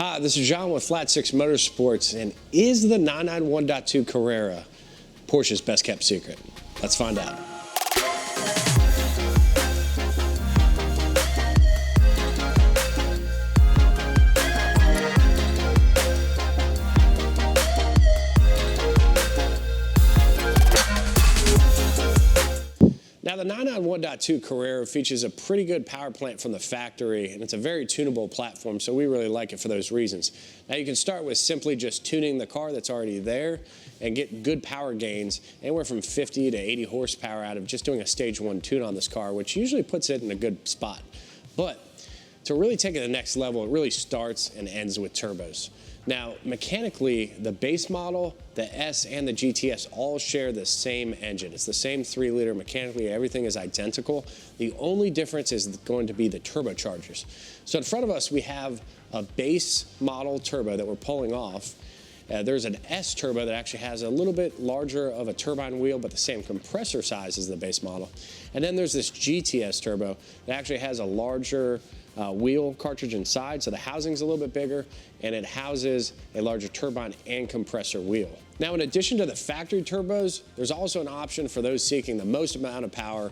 Hi, this is John with Flat 6 Motorsports, and is the 991.2 Carrera Porsche's best kept secret? Let's find out. Now, the 991.2 Carrera features a pretty good power plant from the factory, and it's a very tunable platform, so we really like it for those reasons. Now, you can start with simply just tuning the car that's already there and get good power gains, anywhere from 50 to 80 horsepower out of just doing a stage 1 tune on this car, which usually puts it in a good spot. But to really take it to the next level, it really starts and ends with turbos. Now, mechanically, the base model, the S, and the GTS all share the same engine. It's the same 3-liter. Mechanically, everything is identical. The only difference is going to be the turbochargers. So in front of us, we have a base model turbo that we're pulling off. There's an S turbo that actually has a little bit larger of a turbine wheel, but the same compressor size as the base model. And then there's this GTS turbo that actually has a larger wheel cartridge inside, so the housing's a little bit bigger, and it houses a larger turbine and compressor wheel. Now, in addition to the factory turbos, there's also an option for those seeking the most amount of power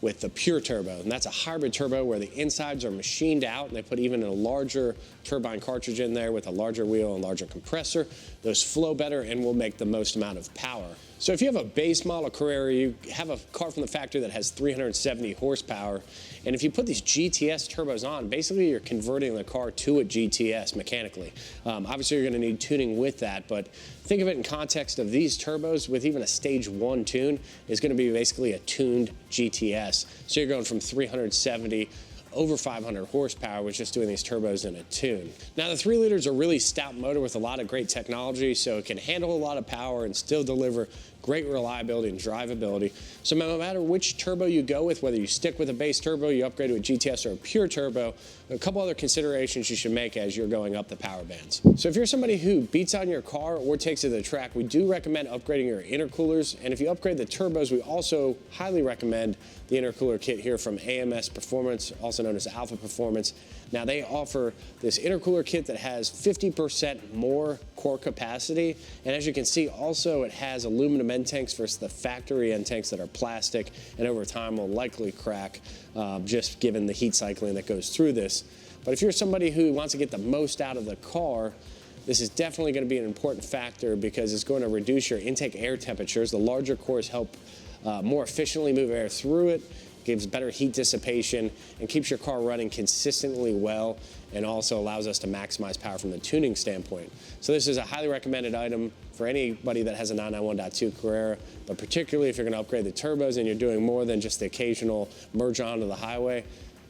with the pure turbo, and that's a hybrid turbo where the insides are machined out, and they put even a larger turbine cartridge in there with a larger wheel and larger compressor. Those flow better and will make the most amount of power. So if you have a base model Carrera, you have a car from the factory that has 370 horsepower, and if you put these GTS turbos on, basically you're converting the car to a GTS mechanically. Obviously you're going to need tuning with that, but think of it in context of these turbos with even a stage 1 tune is going to be basically a tuned GTS. So you're going from 370 over 500 horsepower with just doing these turbos in a tune. Now, the 3-liter is a really stout motor with a lot of great technology, so it can handle a lot of power and still deliver great reliability and drivability. So no matter which turbo you go with, whether you stick with a base turbo, you upgrade to a GTS or a pure turbo, a couple other considerations you should make as you're going up the power bands. So if you're somebody who beats on your car or takes it to the track, we do recommend upgrading your intercoolers. And if you upgrade the turbos, we also highly recommend the intercooler kit here from AMS Performance, also known as Alpha Performance. Now, they offer this intercooler kit that has 50% more core capacity, and as you can see, also it has aluminum end tanks versus the factory end tanks that are plastic, and over time will likely crack just given the heat cycling that goes through this. But if you're somebody who wants to get the most out of the car, this is definitely going to be an important factor because it's going to reduce your intake air temperatures. The larger cores help more efficiently move air through it, gives better heat dissipation, and keeps your car running consistently well, and also allows us to maximize power from the tuning standpoint. So this is a highly recommended item for anybody that has a 991.2 Carrera, but particularly if you're going to upgrade the turbos and you're doing more than just the occasional merge onto the highway,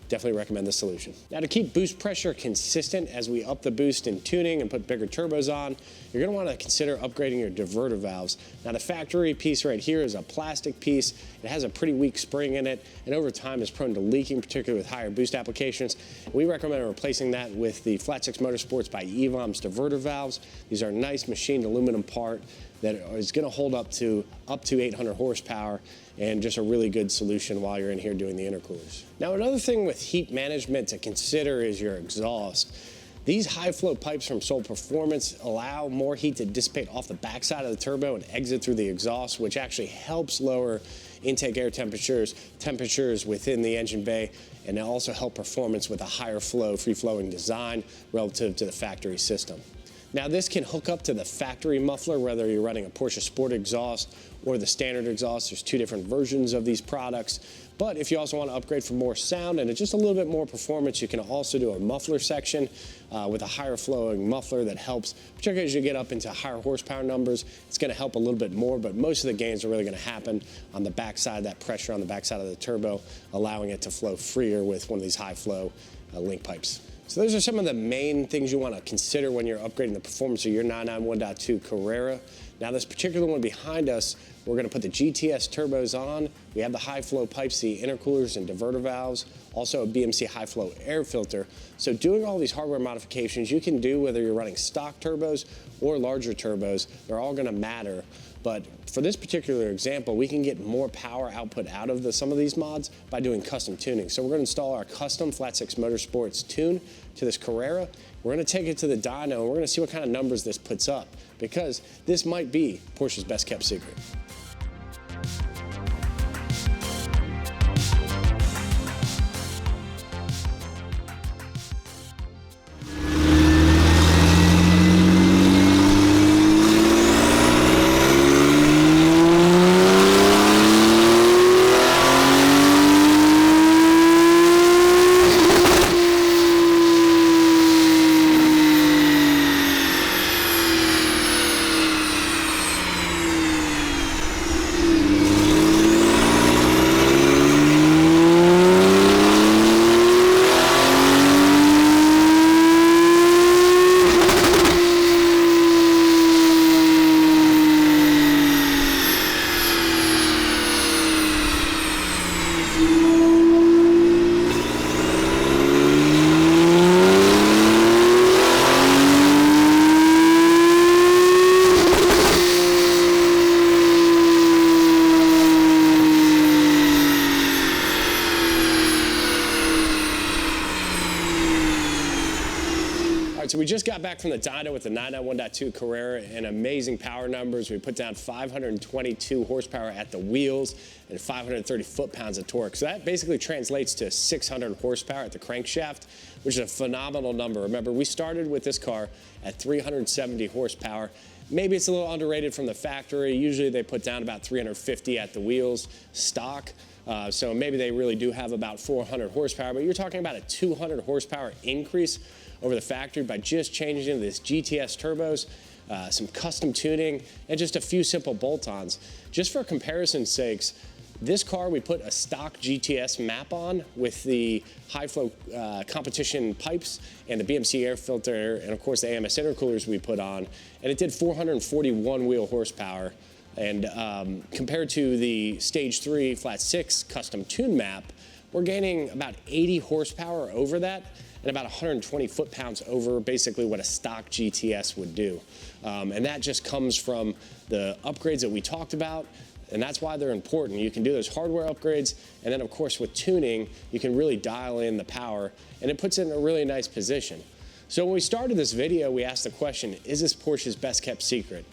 definitely recommend this solution. Now, to keep boost pressure consistent as we up the boost in tuning and put bigger turbos on, you're going to want to consider upgrading your diverter valves. Now, the factory piece right here is a plastic piece. It has a pretty weak spring in it, and over time is prone to leaking, particularly with higher boost applications. We recommend replacing that with the Flat 6 Motorsports by EVOM's diverter valves. These are a nice machined aluminum part that is going to hold up to 800 horsepower, and just a really good solution while you're in here doing the intercoolers. Now, another thing with heat management to consider is your exhaust. These high flow pipes from Soul Performance allow more heat to dissipate off the backside of the turbo and exit through the exhaust, which actually helps lower intake air temperatures within the engine bay, and they also help performance with a higher flow, free-flowing design relative to the factory system. Now, this can hook up to the factory muffler, whether you're running a Porsche Sport exhaust or the standard exhaust. There's 2 different versions of these products. But if you also want to upgrade for more sound and just a little bit more performance, you can also do a muffler section with a higher flowing muffler that helps, particularly as you get up into higher horsepower numbers. It's going to help a little bit more, but most of the gains are really going to happen on the backside, that pressure on the backside of the turbo, allowing it to flow freer with one of these high flow link pipes. So those are some of the main things you want to consider when you're upgrading the performance of your 991.2 Carrera. Now, this particular one behind us, we're going to put the GTS turbos on. We have the high flow pipes, the intercoolers and diverter valves, also a BMC high flow air filter. So doing all these hardware modifications you can do whether you're running stock turbos or larger turbos, they're all going to matter. But for this particular example, we can get more power output out of some of these mods by doing custom tuning. So we're going to install our custom Flat 6 Motorsports tune to this Carrera, We're going to take it to the dyno, and we're going to see what kind of numbers this puts up, because this might be Porsche's best kept secret. So we just got back from the dyno with the 991.2 Carrera and amazing power numbers. We put down 522 horsepower at the wheels and 530 foot-pounds of torque. So that basically translates to 600 horsepower at the crankshaft, which is a phenomenal number. Remember, we started with this car at 370 horsepower. Maybe it's a little underrated from the factory. Usually they put down about 350 at the wheels stock. So maybe they really do have about 400 horsepower, but you're talking about a 200 horsepower increase over the factory by just changing this GTS turbos, some custom tuning, and just a few simple bolt-ons. Just for comparison's sakes, this car we put a stock GTS map on with the high flow competition pipes and the BMC air filter, and of course the AMS intercoolers we put on, and it did 441 wheel horsepower. And compared to the Stage 3 Flat 6 custom tune map, we're gaining about 80 horsepower over that and about 120 foot-pounds over basically what a stock GTS would do. And that just comes from the upgrades that we talked about, and that's why they're important. You can do those hardware upgrades, and then of course with tuning, you can really dial in the power, and it puts it in a really nice position. So when we started this video, we asked the question, is this Porsche's best kept secret?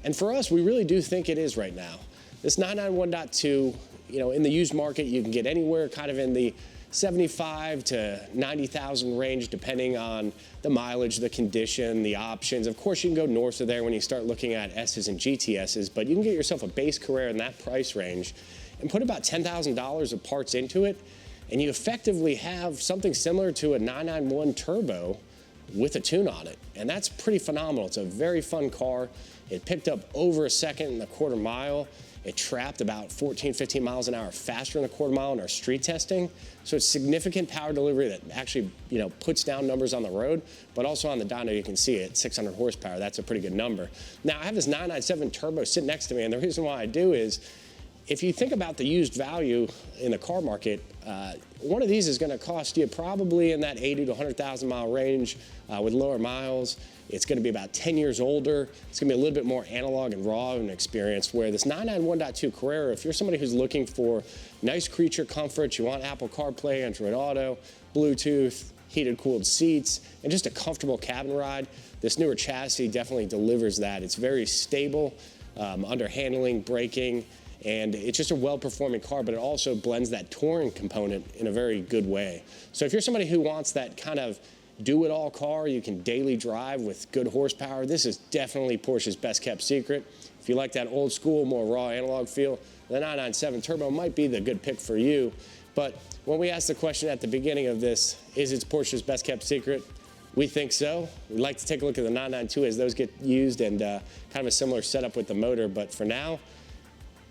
And for us, we really do think it is right now. This 991.2, in the used market, you can get anywhere kind of in the 75 to 90,000 range, depending on the mileage, the condition, the options. Of course, you can go north of there when you start looking at S's and GTS's, but you can get yourself a base Carrera in that price range and put about $10,000 of parts into it, and you effectively have something similar to a 991 turbo with a tune on it. And that's pretty phenomenal. It's a very fun car. It picked up over a second in the quarter mile. It trapped about 14, 15 miles an hour faster in the quarter mile in our street testing. So it's significant power delivery that actually, puts down numbers on the road, but also on the dyno you can see it, 600 horsepower. That's a pretty good number. Now I have this 997 turbo sitting next to me, and the reason why I do is, if you think about the used value in the car market, one of these is going to cost you probably in that 80 to 100,000 mile range with lower miles. It's going to be about 10 years older. It's going to be a little bit more analog and raw of an experience, where this 991.2 Carrera, if you're somebody who's looking for nice creature comfort, you want Apple CarPlay, Android Auto, Bluetooth, heated cooled seats, and just a comfortable cabin ride, this newer chassis definitely delivers that. It's very stable under handling, braking, and it's just a well-performing car, but it also blends that touring component in a very good way. So if you're somebody who wants that kind of do-it-all car you can daily drive with good horsepower, this is definitely Porsche's best kept secret. If you like that old school, more raw analog feel, the 997 Turbo might be the good pick for you. But when we asked the question at the beginning of this, is it Porsche's best kept secret? We think so. We'd like to take a look at the 992 as those get used, and kind of a similar setup with the motor. But for now,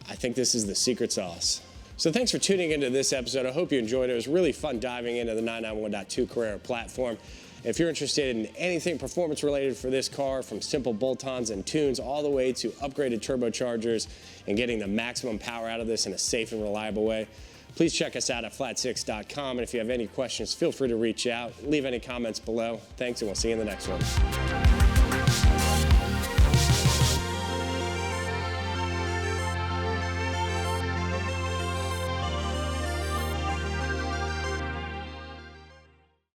I think this is the secret sauce. So thanks for tuning into this episode. I hope you enjoyed it. It was really fun diving into the 991.2 Carrera platform. If you're interested in anything performance related for this car, from simple bolt-ons and tunes all the way to upgraded turbochargers and getting the maximum power out of this in a safe and reliable way, please check us out at flat6.com. And if you have any questions, feel free to reach out. Leave any comments below. Thanks, and we'll see you in the next one.